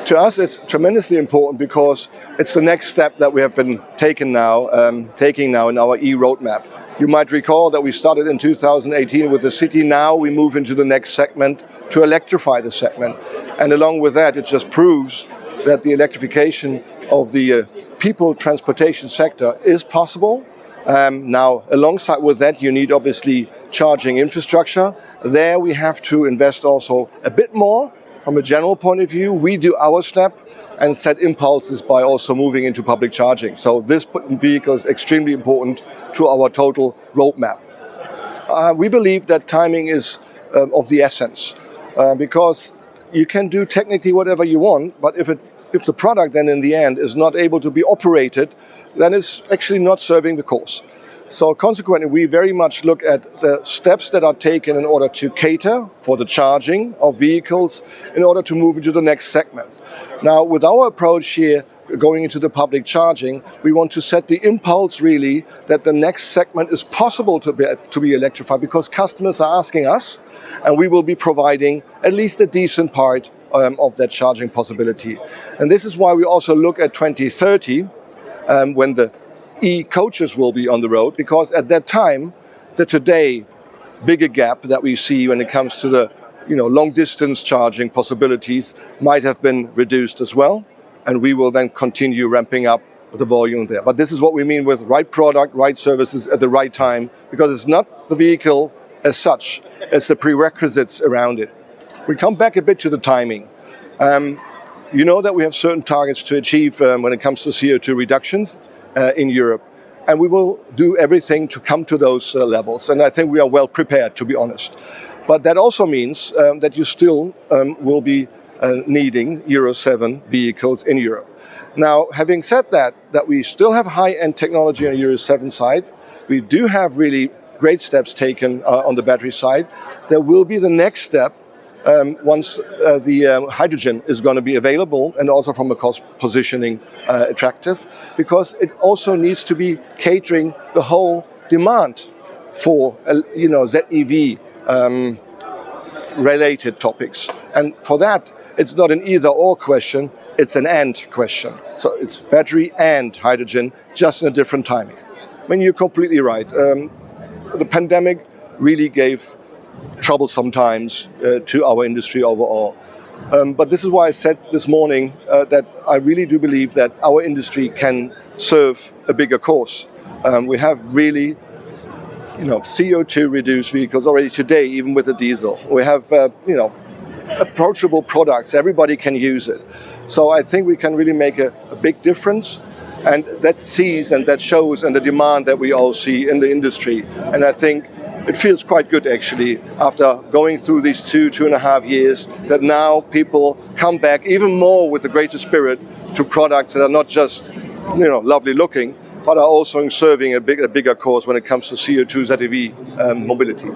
To us, it's tremendously important because it's the next step that we have been taking now in our e-roadmap. You might recall that we started in 2018 with the city. Now we move into the next segment to electrify the segment. And along with that, it just proves that the electrification of the people transportation sector is possible. Now, alongside with that, you need obviously charging infrastructure. There we have to invest also a bit more. From a general point of view, we do our step and set impulses by also moving into public charging. So this vehicle is extremely important to our total roadmap. We believe that timing is of the essence because you can do technically whatever you want, but if the product then in the end is not able to be operated, then it's actually not serving the cause. So consequently, we very much look at the steps that are taken in order to cater for the charging of vehicles in order to move into the next segment. Now, with our approach here, going into the public charging, we want to set the impulse really that the next segment is possible to be electrified because customers are asking us, and we will be providing at least a decent part of that charging possibility. And this is why we also look at 2030 when the e-coaches will be on the road, because at that time, the today bigger gap that we see when it comes to the long distance charging possibilities might have been reduced as well. And we will then continue ramping up the volume there. But this is what we mean with right product, right services at the right time, because it's not the vehicle as such, it's the prerequisites around it. We come back a bit to the timing. You know that we have certain targets to achieve when it comes to CO2 reductions in Europe. And we will do everything to come to those levels. And I think we are well prepared, to be honest. But that also means that you still will be needing Euro 7 vehicles in Europe. Now, having said that we still have high-end technology on the Euro 7 side. We do have really great steps taken on the battery side. There will be the next step once the hydrogen is going to be available and also from a cost positioning attractive, because it also needs to be catering the whole demand for ZEV related topics. And for that, it's not an either or question, it's an and question. So it's battery and hydrogen, just in a different timing. I mean, you're completely right. The pandemic really gave trouble sometimes to our industry overall. But this is why I said this morning that I really do believe that our industry can serve a bigger cause. We have really CO2 reduced vehicles already today, even with the diesel. We have approachable products, everybody can use it. So I think we can really make a big difference, and that sees and that shows in the demand that we all see in the industry. And I think it feels quite good actually, after going through these 2.5 years, that now people come back even more with the greater spirit to products that are not just lovely looking, but are also serving a bigger cause when it comes to CO2 ZEV mobility.